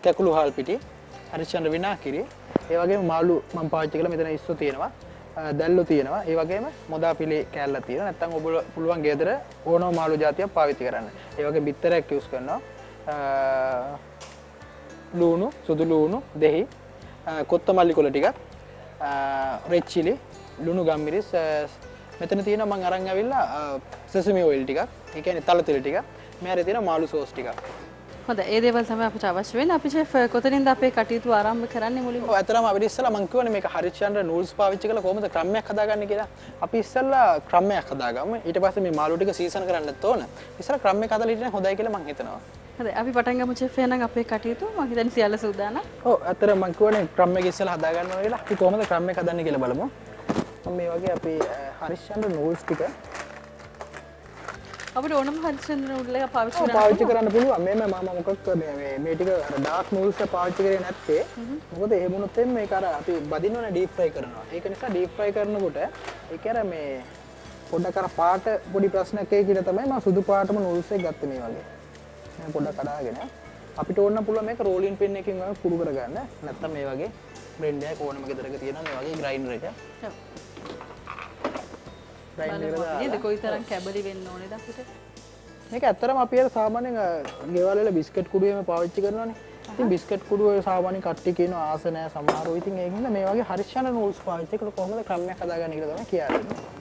කැකුළු හාල් පිටි, හරිචන්ද්‍ර විනාකිරි, ඒ වගේම මාළු මම පාවිච්චි කළා. මෙතන ඉස්සු තියෙනවා, දැල්ලු තියෙනවා. ඒ වගේම මොදා පිලේ කෑල්ලක් තියෙනවා. නැත්නම් ඔබ පුළුවන් ගෙදර ඕනම මාළු జాතියක් පාවිච්චි කරන්න. ඒ වගේ බිත්තරයක් යූස් කරනවා. ලුණු, සුදු ලුණු, දෙහි, කොත්තමල්ලි කොළ ටිකක්, රෙඩ් චිලි, ලුණු ගම්මිරිස්, මෙතන තියෙනවා මම අරන් ඇවිල්ලා සෙසමි ඔයිල් ටිකක්. ඒ කියන්නේ තල තෙල් ටිකක්. මෙයාරේ තියෙන මාළු සෝස් ටිකක්. හොඳයි ඒ දේවල් තමයි අපිට අවශ්‍ය වෙන්නේ. අපි ෂෙෆ් කොතනින්ද අපේ කටයුතු ආරම්භ කරන්නේ මුලින්ම? ඔව් අතරම අපිට ඉස්සලා මම කියවනේ මේක හරිචන්ද්‍ර නූල්ස් පාවිච්චි කරලා කොහොමද ක්‍රමයක් හදාගන්නේ කියලා. අපි ඉස්සලා ක්‍රමයක් හදාගමු. ඊට පස්සේ මේ මාළු ටික සීසන් කරන්නත් ඕන. ඉස්සලා ක්‍රමයක් හදලා ඉන්න හොඳයි කියලා මම හිතනවා. හරි අපි පටන් ගමු ෂෙෆ් එහෙනම් අපේ කටයුතු. මම හිතන්නේ සියල්ල සූදානම්. ඔව් අතර මම කියවනේ ක්‍රමයක් ඉස්සලා හදාගන්න ඕන කියලා. අපි කොහොමද ක්‍රමයක් හදන්නේ කියලා බලමු. මම මේ වගේ අපි හරිචන්ද්‍ර නූල්ස් ටික අපිට ඕනම හරිචන්ද්‍ර නූල් එක පාවිච්චි කරන්න පුළුවන්. මම මොකක් මේ ටික අර ඩාර්ක් නූල්ස් පාවිච්චි කරේ නැත්තේ. මොකද එහෙම වුණොත් මේක අර අපි බදිනවනේ ඩීප් ෆ්‍රයි කරනවා. ඒක නිසා ඩීප් ෆ්‍රයි කරනකොට ඒක අර මේ පොඩ්ඩක් අර පාට පොඩි ප්‍රශ්නයක් ඒ කියලා තමයි මම සුදු පාටම නූල්ස් එක ගත්තේ මේ වගේ. මම පොඩ්ඩක් කඩාගෙන අපිට ඕන පුළුවන් මේක රෝලින් පින් එකකින් වගේ කුඩු කරගන්න. නැත්තම් මේ වගේ බ්ලෙන්ඩර් එකක් ඕනම ගෙදරක තියෙනවා මේ වගේ ග්‍රයින්ඩර් එක. ඔව්. නේද කොයිතරම් කැබලි වෙන්න ඕනේද අපිට? මේක ඇත්තටම අපි අර සාමාන්‍යයෙන් ගෙවල් වල බිස්කට් කුඩුවේම පාවිච්චි කරනවානේ. ඉතින් බිස්කට් කුඩුව සාමාන්‍යයෙන් කට්ටිය කියනවා ආස නැහැ සමහරව. ඉතින් ඒකින්ද මේ වගේ හරිචන්ද්‍ර නූල්ස් පාවිච්චි කරලා කොහොමද ක්‍රමයක් හදාගන්නේ කියලා තමයි කියන්නේ.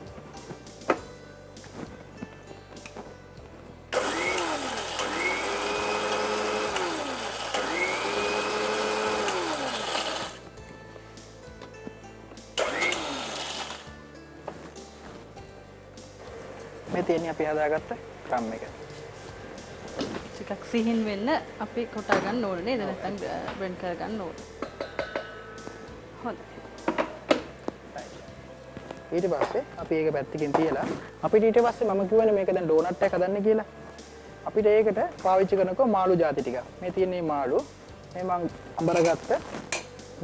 මේ තියෙන්නේ අපි හදාගත්ත ක්‍රම් එක. ටිකක් සිහින් වෙන්න අපි කොටා ගන්න ඕනේ නේද? නැත්නම් බ්ලෙන්ඩ් කර ගන්න ඕනේ. හොඳයි. ඊට පස්සේ අපි ඒක පැත්තකින් තියලා අපිට ඊට පස්සේ මම කියවනේ මේක දැන් ඩෝනට් එකක් හදන්න කියලා. අපිට ඒකට පාවිච්චි කරනකො මාළු ಜಾති ටික. මේ තියෙන්නේ මාළු. මේ මම අඹරගත්ත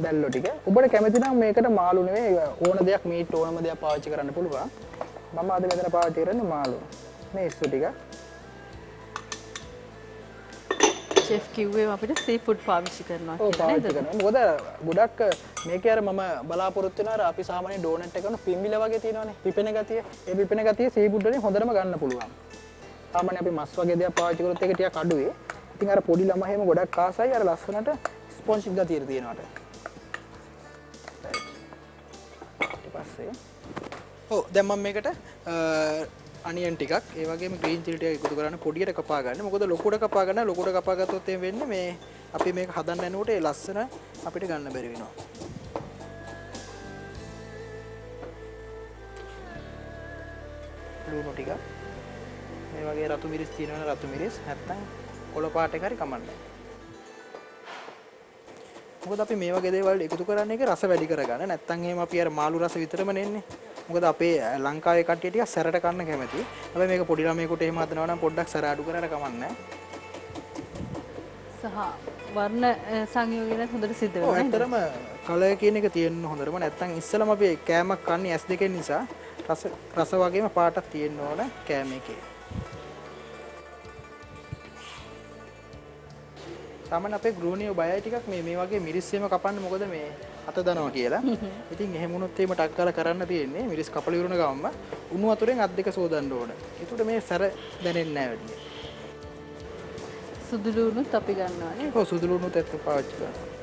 දැල්ලෝ ටික. ඔබට කැමති නම් මේකට මාළු නෙවෙයි ඕන දෙයක් මීට් ඕනම දෙයක් පාවිච්චි කරන්න පුළුවන්. මම අද මෙතන පාවිච්චි කරන්නේ මාළු. මේ ඉස්සු ටික. ෂෙෆ් කිව්වේ අපිට සී ෆුඩ් පාවිච්චි කරනවා කියලා නේද? මොකද ගොඩක් මේකේ අර මම බලාපොරොත්තු වෙනවා අර අපි සාමාන්‍ය ඩෝනට් එක කරන පිම්බිල වගේ තියෙනවානේ. පිපෙන ගතිය. ඒ පිපෙන ගතිය සී ෆුඩ් වලින් හොඳටම ගන්න පුළුවන්. සාමාන්‍ය අපි මස් වගේ දේවල් පාවිච්චි කරොත් ඒක ටිකක් අඩුවේ. ඉතින් අර පොඩි ළමයි එහෙම ගොඩක් ආසයි අර ලස්සනට ස්පොන්ජ් ගතිය තියෙනවාට. ඊට පස්සේ ඔව් දැන් මම මේකට අනියන් ටිකක් ඒ වගේම ග්‍රීන් චිලි ටිකක් එකතු කරන්න පොඩියට කපා ගන්න. මොකද ලොකුට කපා ගන්න ලොකුට කපා ගත්තොත් එම් වෙන්නේ මේ අපි මේක හදන්න යනකොට ඒ ලස්සන අපිට ගන්න බැරි වෙනවා. ලුණු ටික මේ වගේ රතු මිරිස් තියෙනවනේ රතු මිරිස් නැත්තම් කොළ පාට එක හරි කමන්නේ. මොකද අපි මේ වගේ දේවල් එකතු කරන්නේ ඒක රස වැඩි කරගන්න. නැත්තම් එහෙම අපි අර මාළු රස විතරම නෙන්නේ. මොකද අපේ ලංකාවේ කට්ටිය ටික සැරට කන්න කැමති. හැබැයි මේක පොඩි ළමයෙකුට එහෙම හදනවා නම් පොඩ්ඩක් සැර අඩු කරලා කමන්නේ. සහ වර්ණ සංයෝජන හොඳට සිද්ධ වෙනවා. ඔව් ඇත්තටම කලර් කියන එක තියෙන්න හොඳටම නැත්තම් ඉස්සලම අපි කෑමක් කන්නේ S2 නිසා රස වගේම පාටක් තියෙන්න ඕන කෑම එකේ. සාමාන්‍ය අපේ ගෘහණියෝ බයයි ටිකක් මේ වගේ මිරිස් එහෙම කපන්න මොකද මේ අත දනවා කියලා. ඉතින් එහෙම වුණොත් එහෙම ටක් ගාලා කරන්න තියෙන්නේ මිරිස් කපලා ඉවරන ගමන්ම උණු වතුරෙන් අත් දෙක සෝදන්න ඕන. ඒකට මේ සැර දැනෙන්නේ නැහැ වැඩි. සුදු ලුණුත් අපි ගන්නවා නේද? ඔව් සුදු ලුණුත් එක්ක පාවිච්චි කරනවා.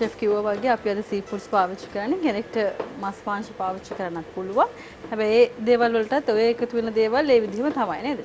ෂෙෆ් කිව්වා වගේ අපි අද සී ෆුඩ්ස් පාවිච්චි කරන්නේ කෙනෙක්ට මස් මාංශ පාවිච්චි කරන්නත් පුළුවන්. හැබැයි ඒ දේවල් වලටත් ඔය එකතු වෙන දේවල් ඒ විදිහම තමයි නේද?